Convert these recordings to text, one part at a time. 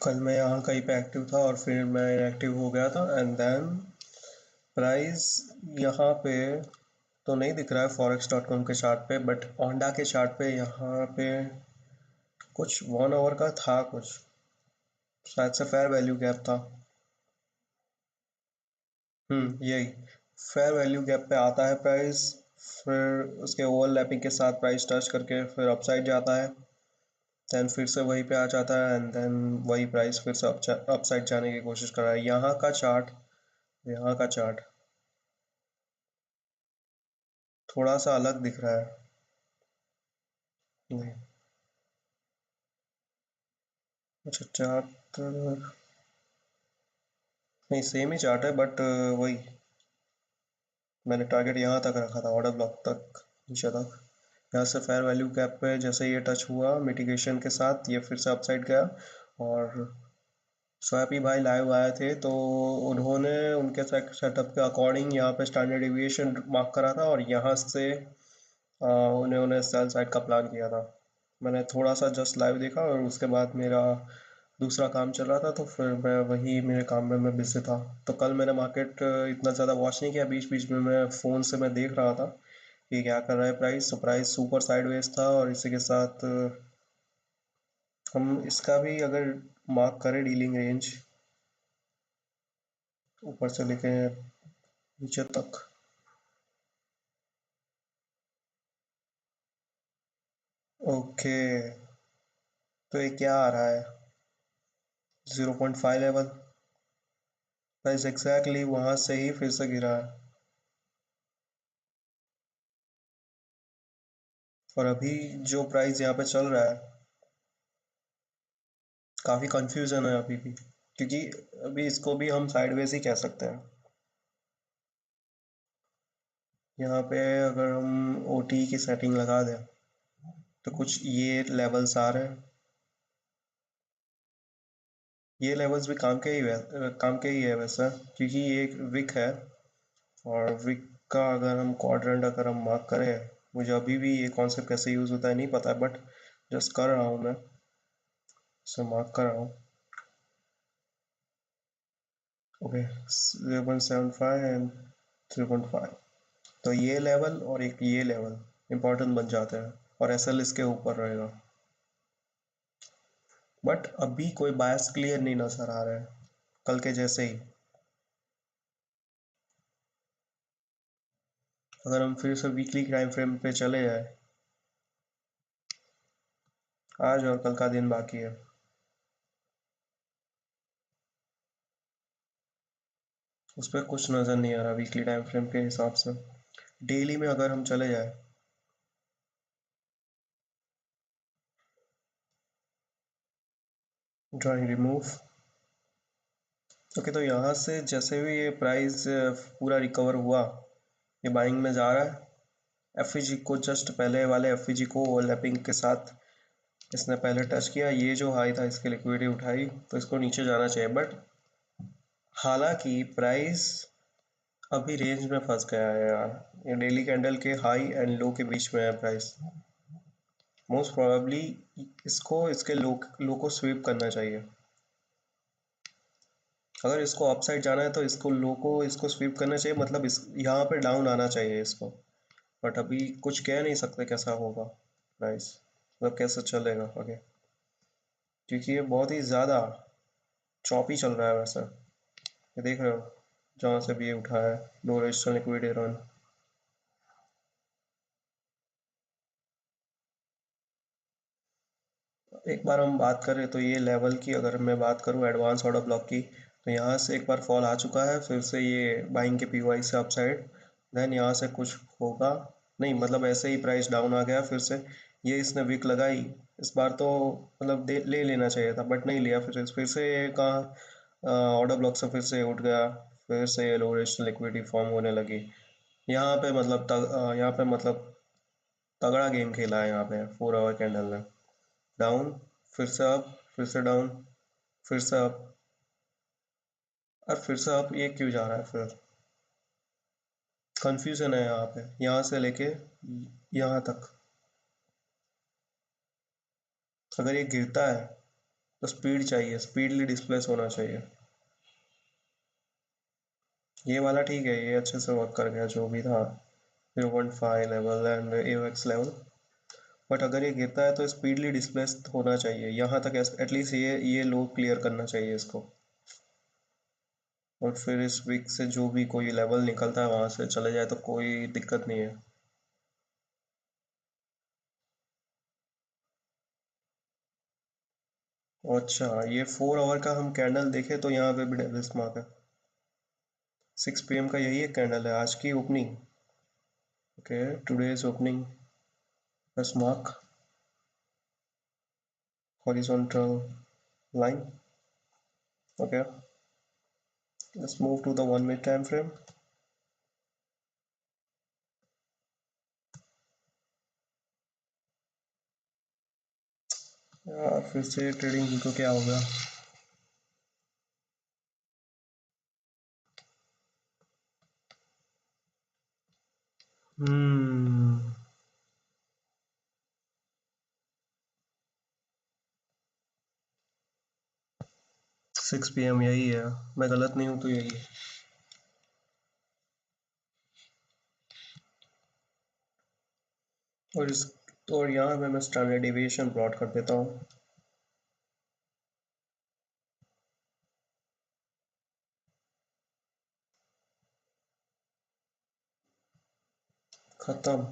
कल मैं यहाँ कहीं पे एक्टिव था और फिर मैं इनएक्टिव हो गया था एंड देन प्राइस यहाँ पे तो नहीं दिख रहा है forex.com के चार्ट पे, बट ओंडा के चार्ट पे यहाँ पे कुछ 1 आवर का था, कुछ शायद से फेयर वैल्यू गैप था। यही फेयर वैल्यू गैप पे आता है प्राइस, फिर उसके ओवरलैपिंग के साथ प्राइस टच करके फिर अपसाइड जाता है, देन फिर से वहीं पे आ जाता है एंड देन वही प्राइस फिर से अपसाइड जाने की कोशिश कर रहा है। यहाँ का चार्ट थोड़ा सा अलग दिख रहा है। नहीं, अच्छा चार्ट नहीं, सेम ही चार्ट है बट वही मैंने टारगेट यहाँ तक रखा था, ऑर्डर ब्लॉक तक, नीचे तक। यहाँ से फेयर वैल्यू गैप पे जैसे ये टच हुआ मिटिगेशन के साथ, ये फिर से अपसाइड गया। और स्वापी भाई लाइव आए थे तो उन्होंने उनके सेटअप के अकॉर्डिंग यहाँ पे स्टैंडर्ड डिविएशन मार्क करा था और यहाँ से उन्होंने सेल साइड का प्लान किया था। मैंने थोड़ा सा जस्ट लाइव देखा और उसके बाद मेरा दूसरा काम चल रहा था, तो फिर मैं वही मेरे काम में मैं बिजी था। तो कल मैंने मार्केट इतना ज़्यादा वॉच नहीं किया, बीच बीच में मैं फ़ोन से मैं देख रहा था कि क्या कर रहा है प्राइस। तो प्राइस सुपर साइडवेज था और इसी के साथ हम इसका भी अगर मार्क करें डीलिंग रेंज ऊपर से लेके नीचे तक, ओके, तो ये क्या आ रहा है? 0.5 लेवल प्राइस एग्जैक्टली वहां से ही फिर से गिरा है। और अभी जो प्राइस यहाँ पे चल रहा है, काफ़ी कंफ्यूजन है अभी भी, क्योंकि अभी इसको भी हम साइडवेज ही कह सकते हैं। यहाँ पे अगर हम ओटी की सेटिंग लगा दें तो कुछ ये लेवल्स आ रहे हैं। ये लेवल्स भी काम के ही है वैसे, क्योंकि ये एक विक है। और विक का अगर हम क्वाड्रेंट अगर हम मार्क करें, मुझे अभी भी ये कॉन्सेप्ट कैसे यूज़ होता है नहीं पता है, बट जस्ट कर रहा हूँ मैं, इसे मार्क कर रहा हूँ। ओके, 0.75 एंड 3.5, तो ये लेवल और एक ये लेवल इंपॉर्टेंट बन जाते हैं और एसएल इसके ऊपर रहेगा। बट अभी कोई बायस क्लियर नहीं नजर आ रहा है, कल के जैसे ही। अगर हम फिर से वीकली टाइम फ्रेम पे चले जाए, आज और कल का दिन बाकी है, उस पर कुछ नज़र नहीं आ रहा वीकली टाइम फ्रेम के हिसाब से। डेली में अगर हम चले जाए, ड्राइंग रिमूव, ओके, तो यहाँ से जैसे भी ये प्राइस पूरा रिकवर हुआ, ये बाइंग में जा रहा है। एफ को जस्ट पहले वाले एफ को ओवरलैपिंग के साथ इसने पहले टच किया, ये जो हाई था इसकी लिक्विडिटी उठाई, तो इसको नीचे जाना चाहिए। बट हालांकि प्राइस अभी रेंज में फंस गया है यार, ये डेली कैंडल के हाई एंड लो के बीच में है प्राइस। मोस्ट प्रोबेबली इसको इसके लो को स्वीप करना चाहिए। अगर इसको अपसाइड जाना है तो इसको लो को इसको स्वीप करना चाहिए, मतलब इस यहाँ पे डाउन आना चाहिए इसको। बट अभी कुछ कह नहीं सकते कैसा होगा प्राइस, मतलब कैसे चलेगा आगे, क्योंकि ये बहुत ही ज़्यादा चॉपी चल रहा है वैसे। ये देख रहे हो जहाँ से भी ये उठा है, लो रजिस्टर लिक्विडिटी रन। एक बार हम बात करें तो ये लेवल की, अगर मैं बात करूँ एडवांस ऑर्डर ब्लॉक की, तो यहाँ से एक बार फॉल आ चुका है, फिर से ये बाइंग के पीवाई से अपसाइड, देन यहाँ से कुछ होगा नहीं, मतलब ऐसे ही प्राइस डाउन आ गया फिर से। ये इसने विक लगाई, इस बार तो मतलब ले लेना चाहिए था बट नहीं लिया, फिर से ये कहाँ ऑर्डर ब्लॉक से फिर से उठ गया, फिर से ये लो रेशनल लिक्विडिटी फॉर्म होने लगी। यहाँ पे मतलब तगड़ा गेम खेला है यहाँ पे 4 आवर कैंडल ने। डाउन, फिर से अप, फिर से डाउन, फिर से अप, और फिर से अप, ये क्यों जा रहा है फिर? कंफ्यूजन है यहाँ पे, यहाँ से लेके यहाँ तक। अगर ये गिरता है तो स्पीड चाहिए, स्पीडली डिस्प्लेस होना चाहिए। ये वाला ठीक है, ये अच्छे से वर्क कर गया जो भी था, 0.5 level and AOX level. But अगर ये गिरता है तो स्पीडली डिस्प्लेस होना चाहिए यहाँ तक, एटलीस्ट ये लो क्लियर करना चाहिए इसको। और फिर इस वीक से जो भी कोई लेवल निकलता है वहाँ से चले जाए तो कोई दिक्कत नहीं है। अच्छा, ये 4 आवर का हम कैंडल देखें तो यहाँ पे भी डेविल्स मार्क है। 6 PM का यही एक कैंडल है आज की opening. Okay, today's opening plus mark horizontal line. Okay, let's move to the 1 minute time frame. यार फिर से ट्रेडिंग को क्या हो गया? हम्म 6 PM यही है, मैं गलत नहीं हूँ तो यही है। और इस और यहाँ पे मैं स्टैंडर्ड डेविएशन प्लॉट कर देता हूँ। खत्म।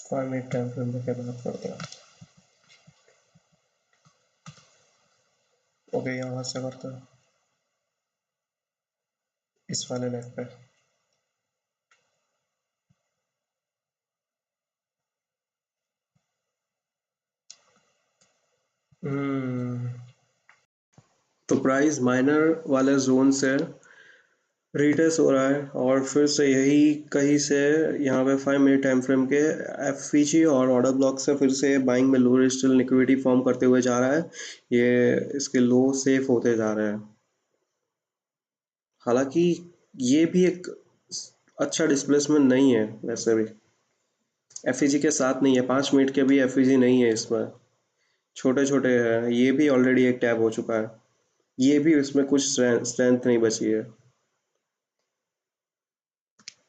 5 मिनट टाइम फ्रेम पे क्या बात करते हैं? ओके, यहाँ से करते हैं इस वाले लेग पे। हम्म तो प्राइस माइनर वाले जोन से रिट्रेस हो रहा है और फिर से यही कहीं से यहाँ पे 5 मिनट टाइम फ्रेम के एफवीजी और ऑर्डर ब्लॉक से फिर से बाइंग में लो स्टिल लिक्विडिटी फॉर्म करते हुए जा रहा है। ये इसके लो सेफ होते जा रहे हैं। हालांकि ये भी एक अच्छा डिस्प्लेसमेंट नहीं है वैसे भी, एफईजी के साथ नहीं है, 5 मिनट के भी एफईजी नहीं है इसमें, छोटे छोटे हैं। ये भी ऑलरेडी एक टैब हो चुका है, ये भी इसमें कुछ स्ट्रेंथ नहीं बची है।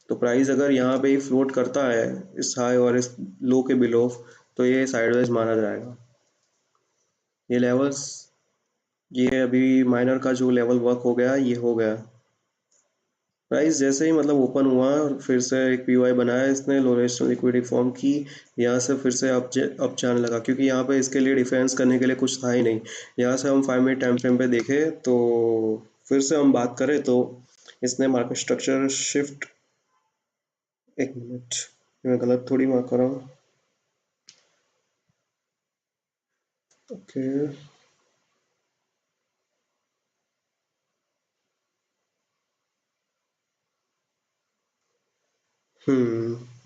तो प्राइस अगर यहाँ पे ही फ्लोट करता है इस हाई और इस लो के बिलो, तो ये साइडवेज माना जाएगा। ये लेवल्स, ये अभी माइनर का जो लेवल वर्क हो गया ये हो गया। प्राइस जैसे ही मतलब ओपन हुआ और फिर से एक पीवाई बनाया इसने, लोएस्ट लिक्विडिटी फॉर्म की, यहाँ से फिर से अप जाने लगा क्योंकि यहाँ पे इसके लिए डिफेंस करने के लिए कुछ था ही नहीं। यहाँ से हम 5 मिनट टाइम फ्रेम पे देखें तो फिर से हम बात करें तो इसने मार्केट स्ट्रक्चर शिफ्ट, एक मिनट, मैं गलत थोड़ी मार्क कर रहा हूँ। ओके।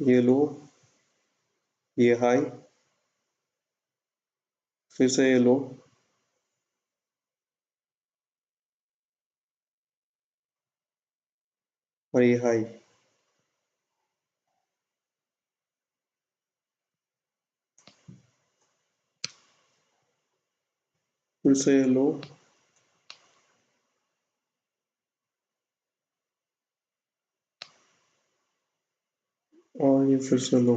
ये लो, ये हाई, फिर से ये लो, और ये हाई, फिर से ये लो, और ये फिर से लो।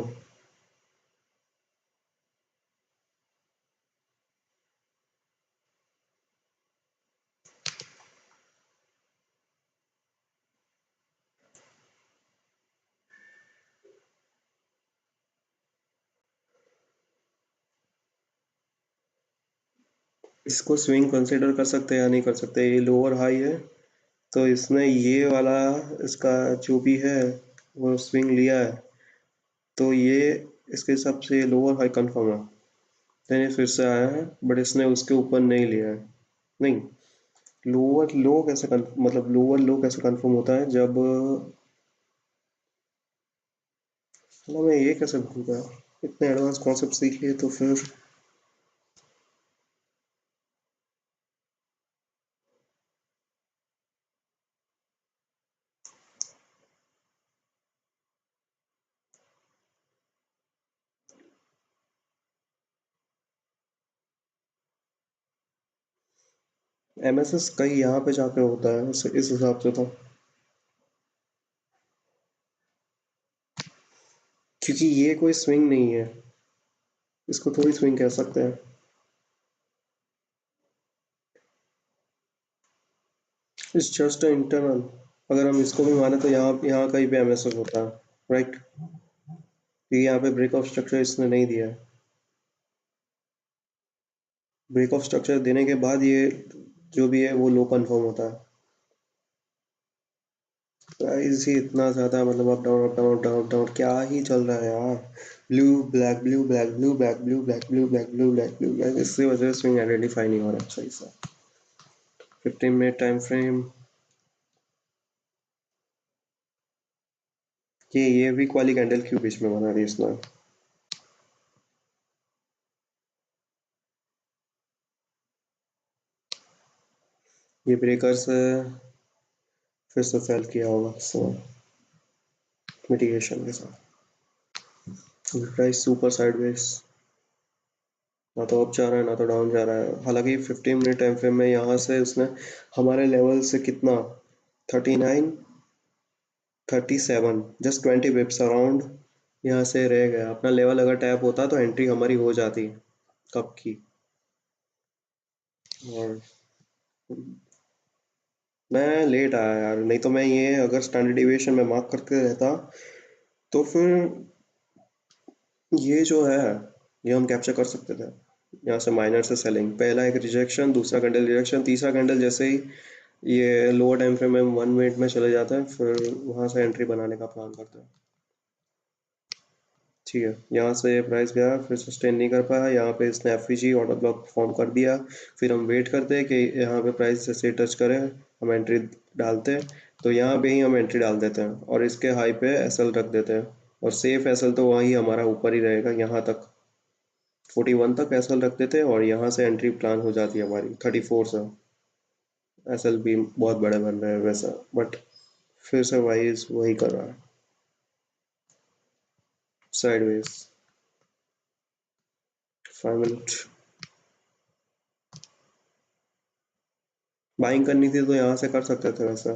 इसको स्विंग कंसीडर कर सकते हैं या नहीं कर सकते? ये लोअर हाई है तो इसने ये वाला, इसका जो भी है वो स्विंग लिया है, तो ये इसके हिसाब से लोअर हाई कंफर्म है। देन ये फिर से आया है बट इसने उसके ऊपर नहीं लिया है। नहीं, लोअर लो कैसे मतलब लोअर लो कैसे कंफर्म होता है जब, मतलब मैं ये कैसे भूल गया, इतने एडवांस कॉन्सेप्ट सीख लिए तो फिर। एमएसएस कहीं यहाँ पे जाके होता है इस हिसाब से तो, क्योंकि ये कोई स्विंग नहीं है, इसको थोड़ी स्विंग कह सकते हैं। It's just a internal. अगर हम इसको भी माने तो यहाँ यहाँ कहीं पे एमएसएस होता है, राइट, क्योंकि यहाँ पे ब्रेक ऑफ स्ट्रक्चर इसने नहीं दिया है। ब्रेक ऑफ स्ट्रक्चर देने के बाद ये जो भी है वो लो कन्फर्म होता है। प्राइस ही इतना ज्यादा, मतलब up down up down up down up down क्या ही चल रहा है यार। Blue black blue black blue black blue black blue black blue black blue black, इससे वजह से स्विंग आइडेंटिफाई नहीं हो रहा सही से। 15 मिनट टाइम फ्रेम, ये वीक वाली कैंडल क्यों बीच में बना दी इसने। ये ब्रेकर्स फिर से फेल किया होगा इसने मिटिगेशन के साथ। प्राइस सुपर साइडवेज, ना तो अप जा रहा है ना तो डाउन जा रहा है। हालांकि 15 मिनट टाइम फ्रेम में यहाँ से उसने हमारे लेवल से कितना, 39 37, जस्ट 20 बिप्स अराउंड यहाँ से रह गया। अपना लेवल अगर टैप होता तो एंट्री हमारी हो जाती कब की। और मैं लेट आया यार, नहीं तो मैं ये अगर स्टैंडर्ड डिविएशन में मार्क करके रहता तो फिर ये जो है ये हम कैप्चर कर सकते थे। यहाँ से माइनर से सेलिंग, पहला एक रिजेक्शन, दूसरा कैंडल रिजेक्शन, तीसरा कैंडल जैसे ही ये लोअर टाइम फ्रेम में 1 मिनट में चले जाते हैं, फिर वहां से एंट्री बनाने का प्लान करते हैं। ठीक है, यहाँ से प्राइस गया, फिर सस्टेन नहीं कर पाया, यहाँ पे इसने एफईजी ऑर्डर ब्लॉक फॉर्म कर दिया। फिर हम वेट करते हैं कि यहाँ पे प्राइस जैसे टच करे हम एंट्री डालते हैं, तो यहाँ पे ही हम एंट्री डाल देते हैं और इसके हाई पे एसएल रख देते हैं। और सेफ एसएल तो वहीं हमारा ऊपर ही रहेगा, यहाँ तक 41 तक एसएल रख देते हैं और यहाँ से एंट्री प्लान हो जाती है हमारी 34 से। एसएल भी बहुत बड़े बन रहे हैं वैसा, बट फिर से वाइज वही कर रहा है, साइडवेज। 5 मिनट बाइंग करनी थी तो यहाँ से कर सकते थे वैसा।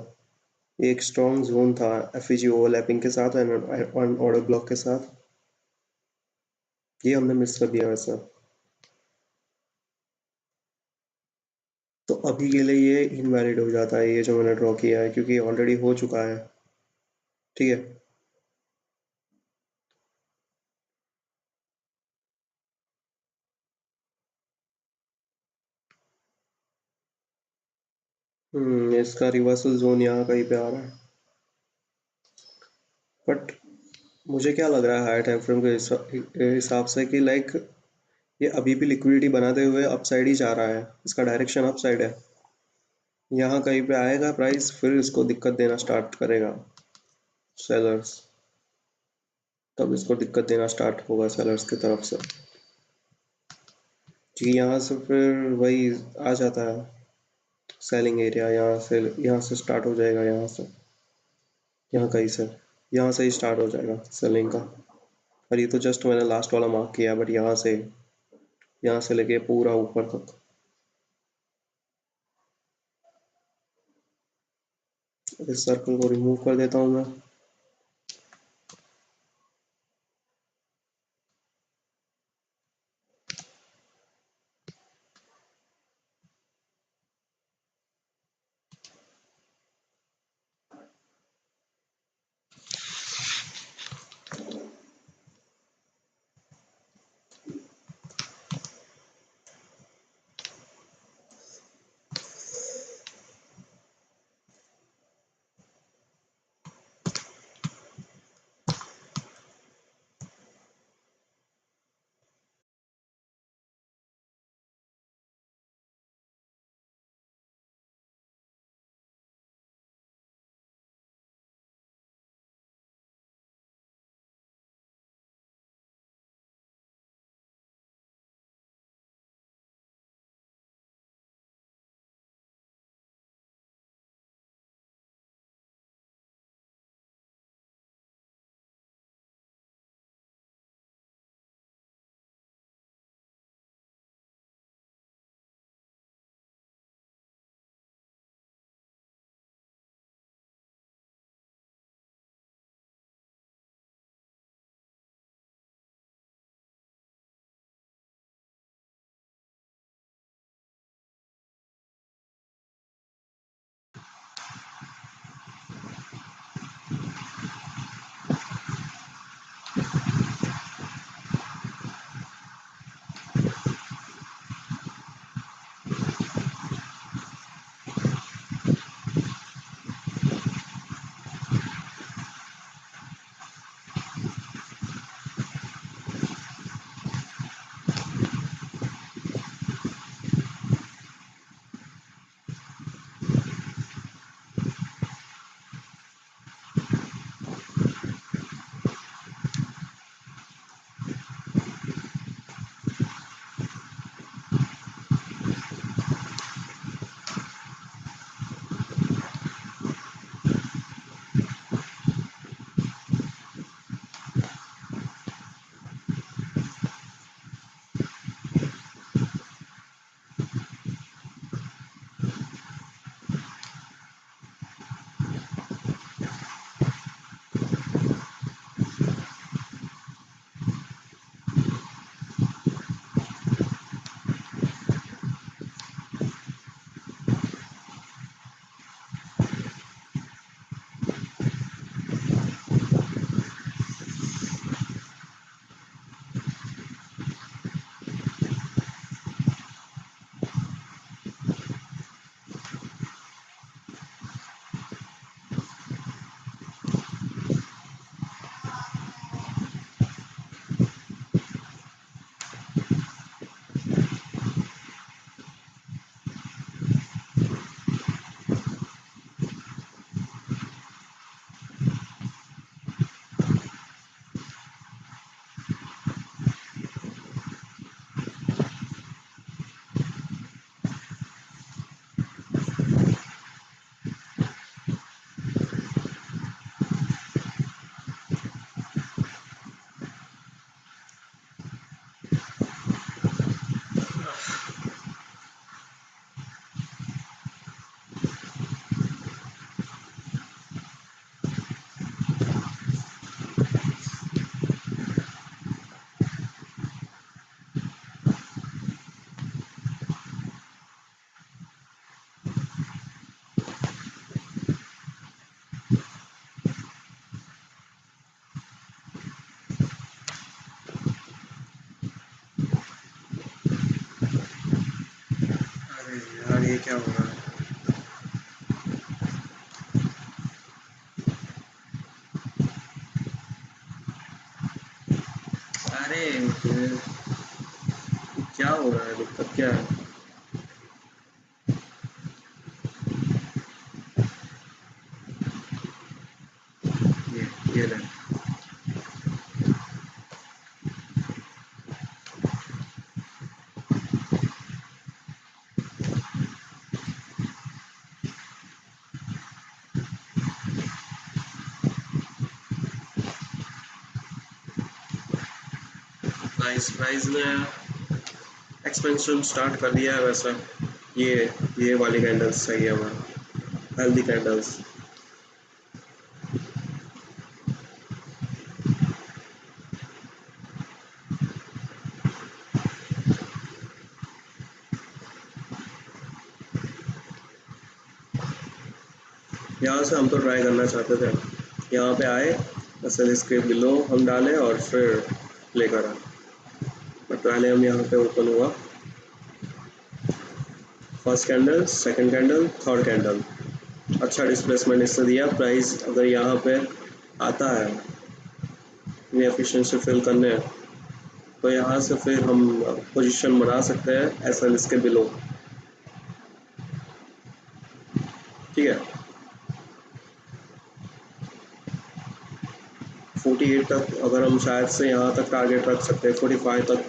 एक स्ट्रॉन्ग जोन था एफईजी ओवरलैपिंग के साथ एंड ऑर्डर ब्लॉक के साथ, ये हमने मिस कर दिया वैसा। तो अभी के लिए ये इनवैलिड हो जाता है ये जो मैंने ड्रॉ किया है, क्योंकि ऑलरेडी हो चुका है। ठीक है। इसका रिवर्सल जोन यहाँ कहीं पे आ रहा है, बट मुझे क्या लग रहा है हायर टाइम फ्रेम के हिसाब से कि लाइक ये अभी भी लिक्विडिटी बनाते हुए अपसाइड ही जा रहा है, इसका डायरेक्शन अपसाइड है। यहाँ कहीं पे आएगा प्राइस, फिर इसको दिक्कत देना स्टार्ट करेगा सेलर्स, तब इसको दिक्कत देना स्टार्ट होगा सेलर्स की तरफ से, कि यहाँ से फिर वही आ जाता है सेलिंग एरिया। यहाँ से स्टार्ट हो जाएगा, यहाँ कहीं से, यहाँ से ही स्टार्ट हो जाएगा सेलिंग का। और ये तो जस्ट मैंने लास्ट वाला मार्क किया, बट यहाँ से लेके पूरा ऊपर तक। इस सर्कल को रिमूव कर देता हूँ मैं। क्या हो रहा है? अरे क्या हो रहा है, दिक्कत क्या है? ये ले। प्राइस ने एक्सपेंशन स्टार्ट कर दिया है वैसा। ये ये वाली कैंडल्स चाहिए हमें, हेल्दी कैंडल्स। यहाँ से हम तो ट्राई करना चाहते थे, यहाँ पे आए, असल इसके बिलो हम डालें और फिर लेकर आए। बट पहले हम यहाँ पे ओपन हुआ, first candle, second candle, third candle, अच्छा डिस्प्लेसमेंट इससे दिया। प्राइस अगर यहाँ पे आता है अपनी एफिशिएंसी फिल करने, तो यहाँ से फिर हम पोजीशन बना सकते हैं एस एल इसके बिलो। ठीक है, 48 तक अगर हम शायद से यहाँ तक टारगेट रख सकते हैं, 45 तक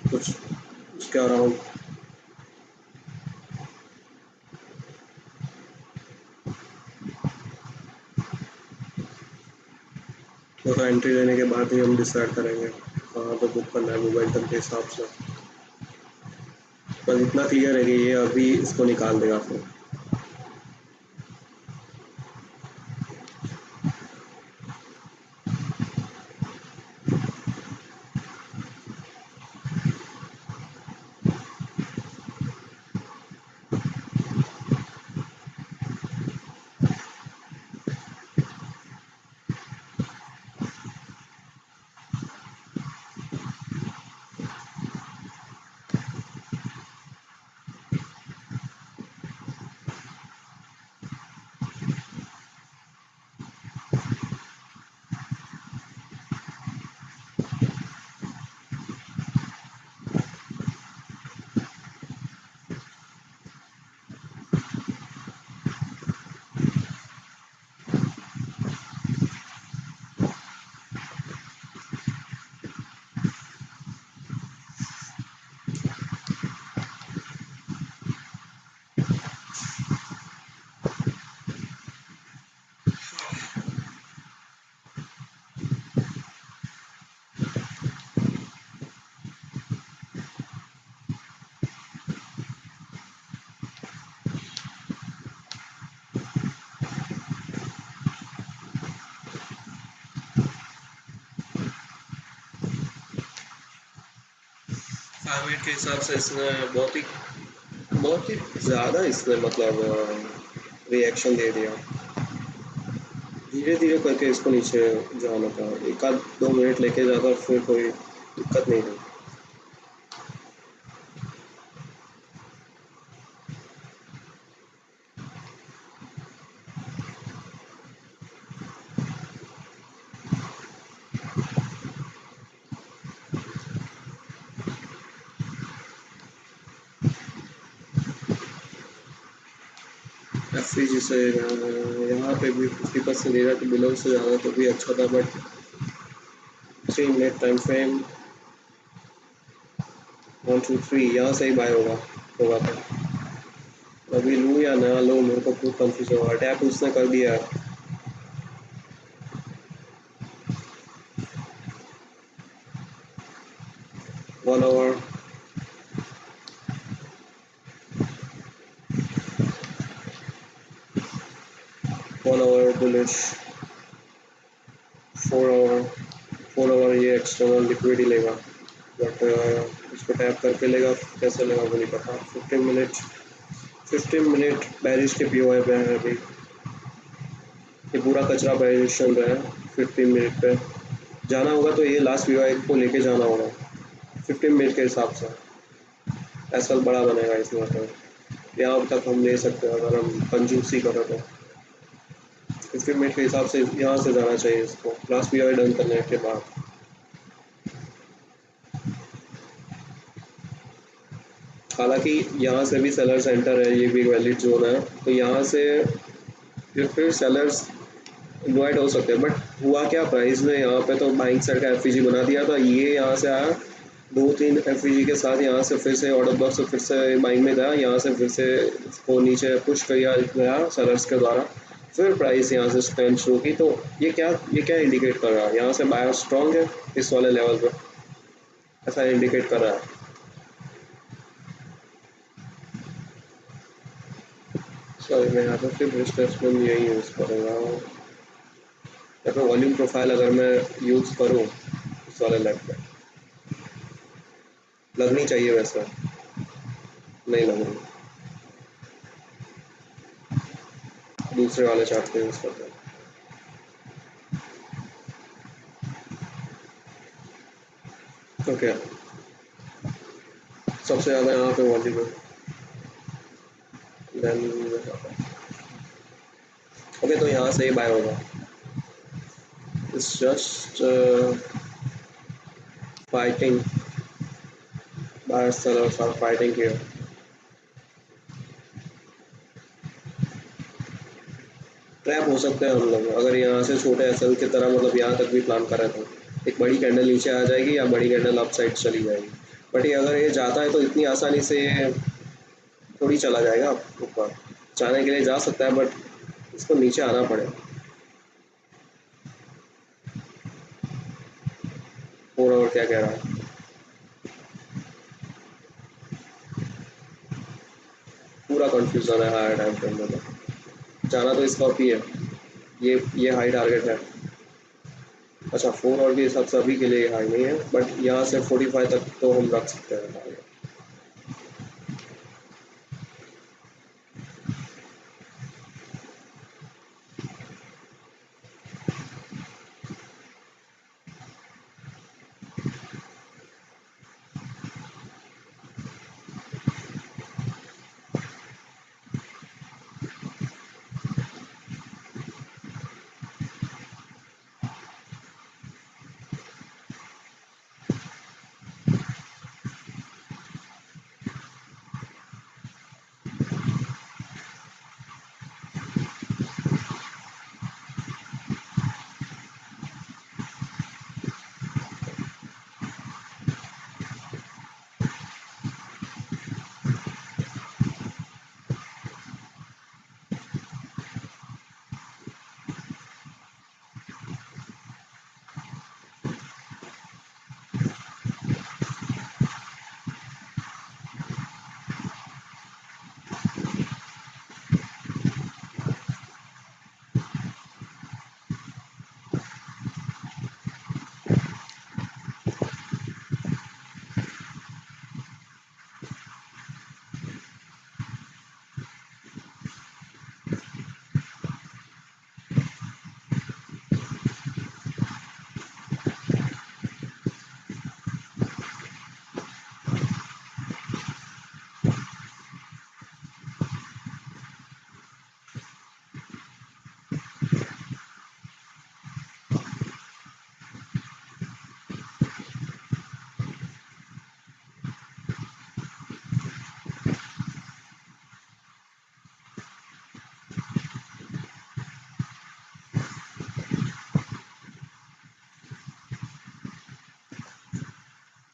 कुछ उसके अराउंड। वो तो एंट्री लेने के बाद ही हम डिसाइड करेंगे कहाँ पे बुक करना है मोमेंटम के हिसाब से। पर इतना क्लियर है कि ये अभी इसको निकाल देगा फिर। 5 मिनट के हिसाब से इसने बहुत ही ज़्यादा इसने मतलब रिएक्शन दे दिया। धीरे धीरे करके इसको नीचे जाना था, एक आध 2 मिनट लेके जाता फिर कोई दिक्कत नहीं थी। एफ जिसे यहाँ पे भी 50% दे रहा था, बिलो से ज़्यादा तो भी अच्छा था। बट 3 मिनट टाइम फ्रेम, 1 2 3 यहाँ से ही बाय होगा तो अभी लूँ या ना लूँ, मेरे को खूब कंफ्यूज होगा। टैप उसने कर दिया है। 1 hour, 1 hour bullish, 4 hour, 4 hour ये एक्सटर्नल लिक्विड ही लेगा। बट इसको टैप करके लेगा, कैसे लेगा वो नहीं पता। 15 मिनट बैरिश के पी ओ पे है अभी। ये पूरा कचरा बैरिश चल रहा है। 15 मिनट पे जाना होगा तो ये लास्ट पी ओ को लेके जाना होगा 15 मिनट के हिसाब से। एस बड़ा बनेगा इसमें तो। यहाँ तक हम ले सकते हैं अगर हम कंजूसी करें तो। एस्टिमेट के हिसाब से यहाँ से जाना चाहिए इसको लास्ट पी डन करने के बाद। हालांकि यहाँ से भी सेलर सेंटर है, ये भी एक वैलिड जोन है, तो यहाँ से फिर सेलर्स इन्वाइट हो सकते हैं। बट हुआ क्या, प्राइस ने यहाँ पे तो बाइंग साइड का एफ बना दिया था, ये यहाँ से आया 2-3 एफ के साथ, यहाँ से फिर से ऑर्डर ब्लॉक से फिर से बाइंग में गया, यहाँ से फिर से इसको नीचे पुश किया गया सेलर्स के द्वारा, फिर प्राइस यहाँ से स्ट्रेंथ शुरू की। तो ये क्या इंडिकेट कर रहा है, यहाँ से बायर स्ट्रॉन्ग है इस वाले लेवल पे, ऐसा इंडिकेट कर रहा है। सॉरी मैं यहाँ पे फिर रिस्ट्रेसमेंट यही यूज़ करूँगा, या फिर वॉल्यूम प्रोफाइल अगर मैं यूज़ करूँ इस वाले लेग पे लगनी चाहिए, वैसे नहीं लग रही, दूसरे वाले चार्ट पे यूज़ करते हैं। ओके सबसे ज़्यादा यहाँ पे वॉल्यूम है, देन ओके तो यहाँ से ही बाय होगा। It's just fighting, buyer sellers are fighting here. Trap हो सकते हैं हम लोग अगर यहाँ से छोटे एसएल की तरह, मतलब यहाँ तक भी प्लान करें तो एक बड़ी कैंडल नीचे आ जाएगी या बड़ी कैंडल अप साइड चली जाएगी। बट ये अगर ये जाता है तो इतनी आसानी से थोड़ी चला जाएगा ऊपर, जाने के लिए जा सकता है बट इसको नीचे आना पड़ेगा। 4 आवर क्या कह रहा है, पूरा कंफ्यूजन है हायर टाइम फ्रेम में, तो जाना तो इसका ही है, ये हाई टारगेट है। अच्छा 4 आवर के हिसाब से अभी के लिए हाई नहीं है, बट यहाँ से 45 तक तो हम रख सकते हैं टारगेट।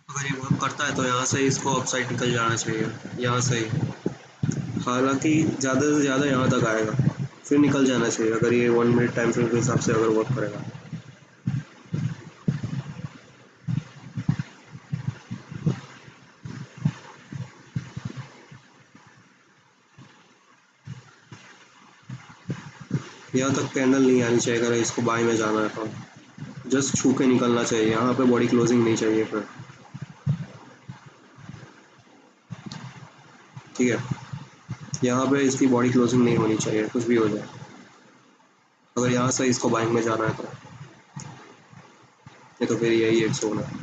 अगर ये वर्क करता है तो यहाँ से इसको अपसाइड निकल जाना चाहिए, यहाँ से ही, हालांकि ज़्यादा से ज़्यादा यहाँ तक आएगा, फिर निकल जाना चाहिए अगर ये 1 मिनट टाइम फ्रेम के हिसाब से अगर वर्क करेगा। यहाँ तक कैंडल नहीं आनी चाहिए अगर इसको बाई में जाना है तो, जस्ट छू के निकलना चाहिए, यहाँ पे बॉडी क्लोजिंग नहीं चाहिए फिर। ठीक है यहाँ पे इसकी बॉडी क्लोजिंग नहीं होनी चाहिए कुछ भी हो जाए, अगर यहाँ से इसको बाइंग में जाना है तो, नहीं तो फिर यही एक जोन है।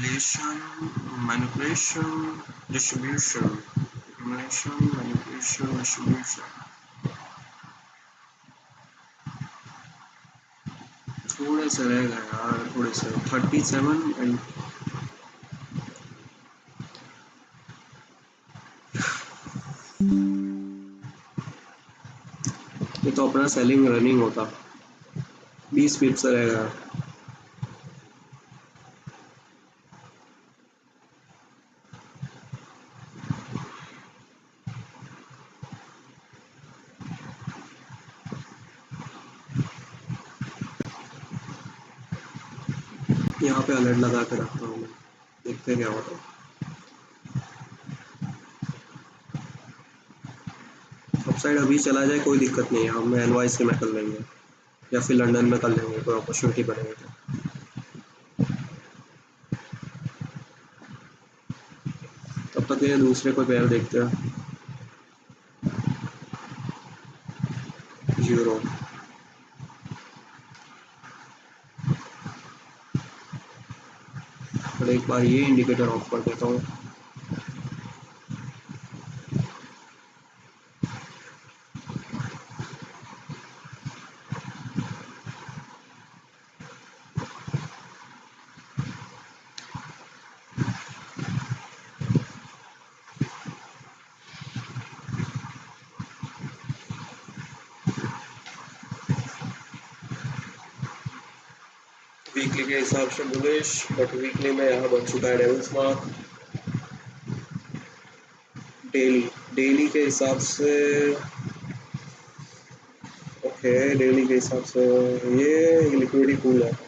manipulation, manipulation, distribution, manipulation, distribution. थोड़े से रह गए यार, थोड़े से 37 एंड ये तो अपना सेलिंग रनिंग होता, 20 पिप से रह गया। यहाँ पे अलर्ट लगा के रखता हूँ मैं, देखते क्या होता है। अपसाइड अभी चला जाए कोई दिक्कत नहीं है, हम NYC में कर लेंगे या फिर लंदन में कर लेंगे, कोई अपॉर्चुनिटी बनेगी तो। तब तक ये दूसरे कोई पेयर देखते हैं। यूरो और एक बार ये इंडिकेटर ऑफ कर देता हूँ। वीकली के हिसाब से बुलिश, बट वीकली में यहाँ बन चुका है डेविल्स मार्क। डेली डेली के हिसाब से ओके, डेली के हिसाब से ये लिक्विडिटी पूल है।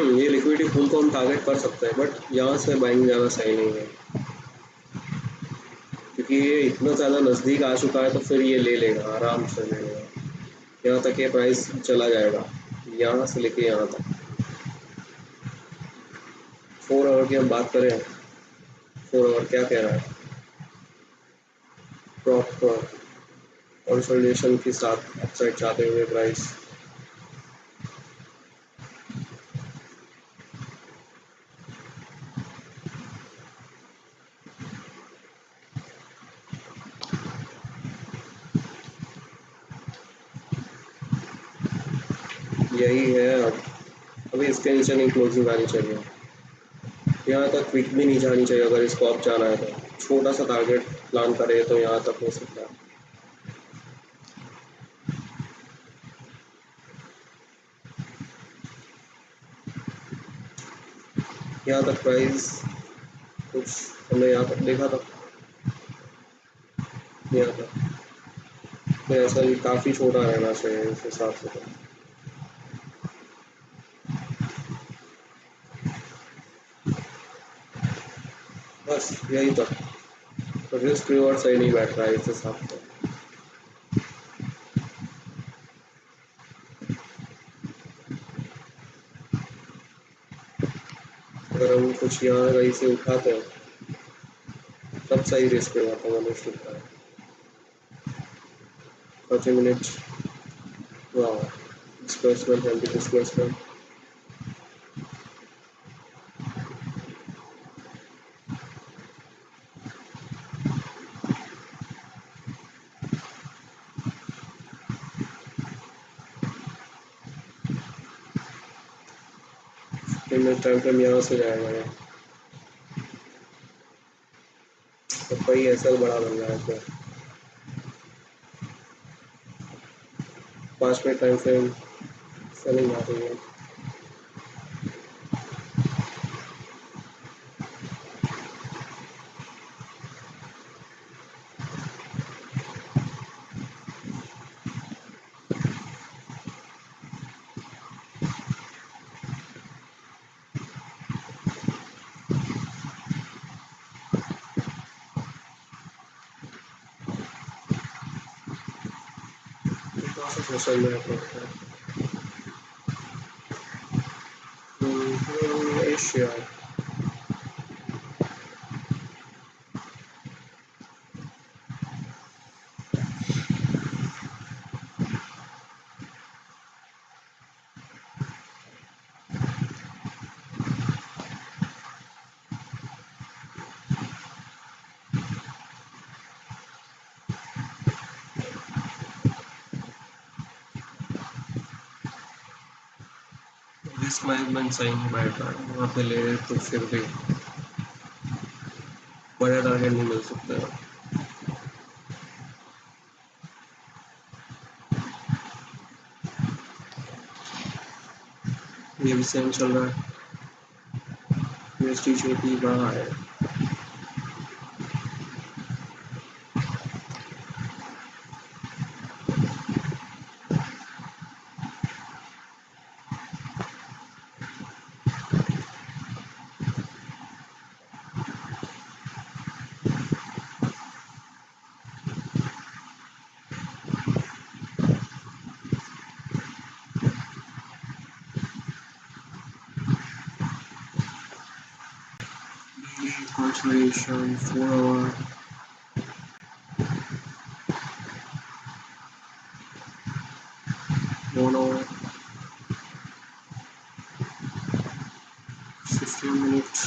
ये लिक्विडिटी पूल को हम टारगेट कर सकते हैं, बट यहाँ से बाइंग ज़्यादा सही नहीं है क्योंकि ये इतना ज़्यादा नज़दीक आ चुका है, तो फिर ये ले लेगा, आराम से ले लेगा। यहाँ तक ये प्राइस चला जाएगा, यहाँ से लेके यहाँ तक। 4 आवर की हम बात करें, 4 आवर क्या कह रहा है, प्रॉपर कंसोलिडेशन के साथ अपसाइड चाहते हुए प्राइस। यही है, अब अभी इसके नीचे नहीं क्लोजिंग आनी चाहिए, यहाँ तक क्विक भी नहीं जानी चाहिए। अगर इसको अब जाना है तो छोटा सा टारगेट प्लान करे तो यहाँ तक हो सकता है। यहाँ तक प्राइस कुछ हमने यहाँ तक देखा था, यहाँ तक तो ऐसा ही काफ़ी छोटा रहना चाहिए इस हिसाब से तो। बस यही तक तो रिस्क रिवॉर्ड सही नहीं बैठ रहा है इस हिसाब से। अगर हम कुछ यहाँ कहीं से उठाते हैं तब सही रिस्क रिवॉर्ड का मैंने दिखता है। 30 मिनट वाह, displacement healthy displacement. Minute time frame यहाँ से जाएगा ये, तो भाई ऐसा बड़ा बन रहा है तो 5 मिनट टाइम फ्रेम सेलिंग आ रही है। Social media Asia risk management सही नहीं बैठ रहा है वहाँ पे ले तो फिर भी बड़ा टारगेट नहीं मिल सकता है। ये भी सेम चल रहा है। यूएसडी छोटी बड़ा है। Consolidation 4 hour 1 hour 15 minutes.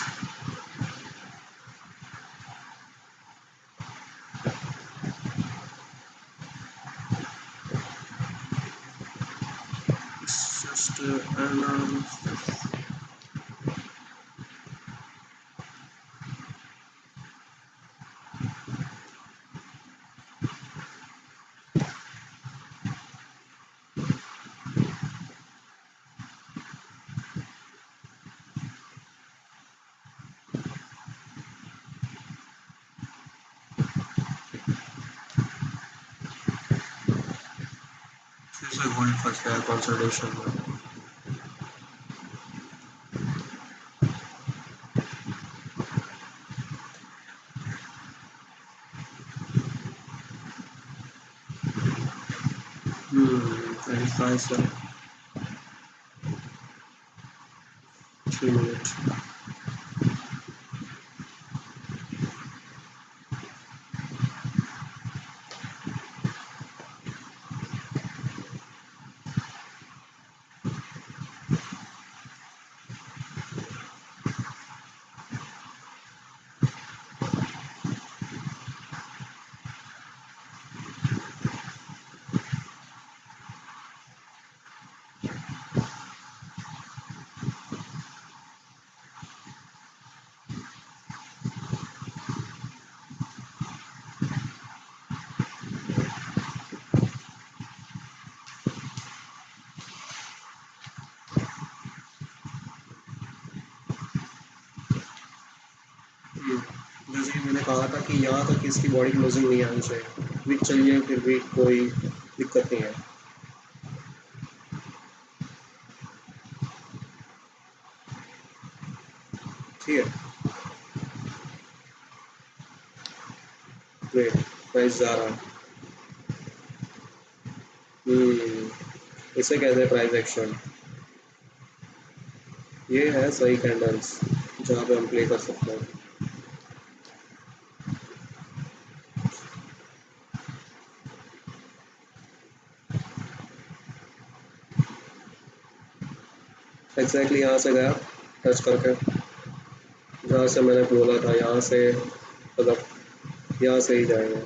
It's just an फिर से गोल्ड फंस गया कंसोलिडेशन में। very fast 3 minutes। जैसे कि मैंने कहा था कि यहाँ तक इसकी बॉडी क्लोजिंग नहीं आनी चाहिए, वीक चलिए फिर भी कोई दिक्कत नहीं है। ठीक है, वेट प्राइस जा रहा है। इसे कहते हैं प्राइस एक्शन। ये है सही कैंडल्स जहाँ पे हम प्ले कर सकते हैं। एग्जैक्टली यहाँ से गया टच करके, जहाँ से मैंने बोला था यहाँ से, मतलब यहाँ से ही जाएगा।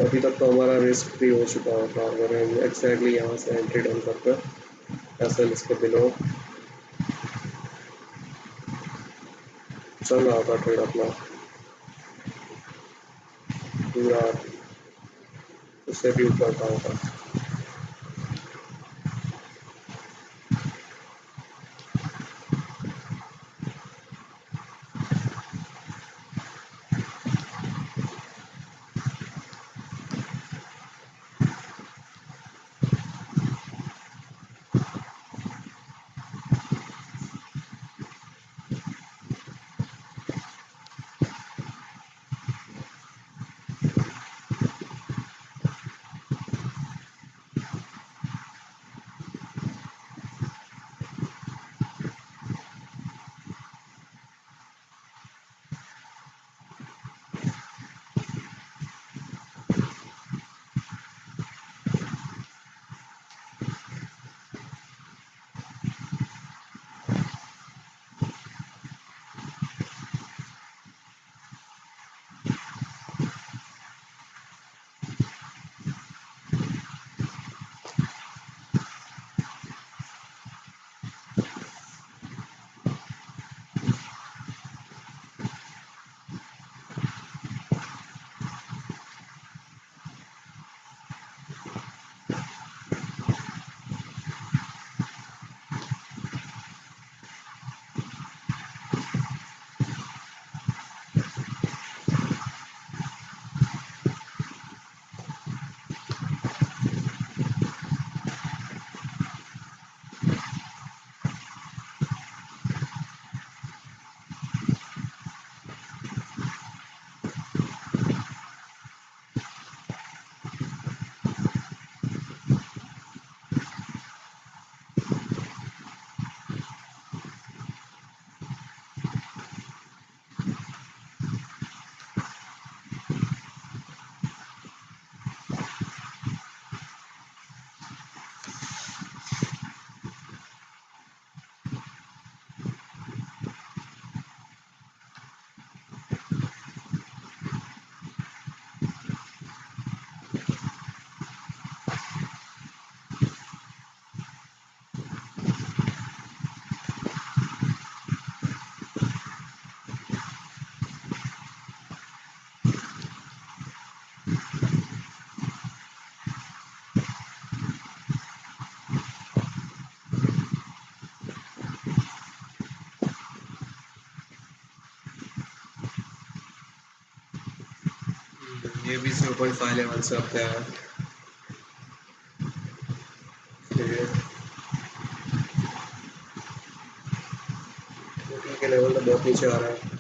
अभी तक तो हमारा रिस्क भी हो चुका होता अगर हम एग्जैक्टली यहाँ से एंट्री डन करके ऐसा इसके बिलो चल रहा था ट्रेड अपना पूरा, उससे भी ऊपर का होता। ये भी 0.5 लेवल से अब गया है। ये के लेवल तो बहुत नीचे आ रहा है।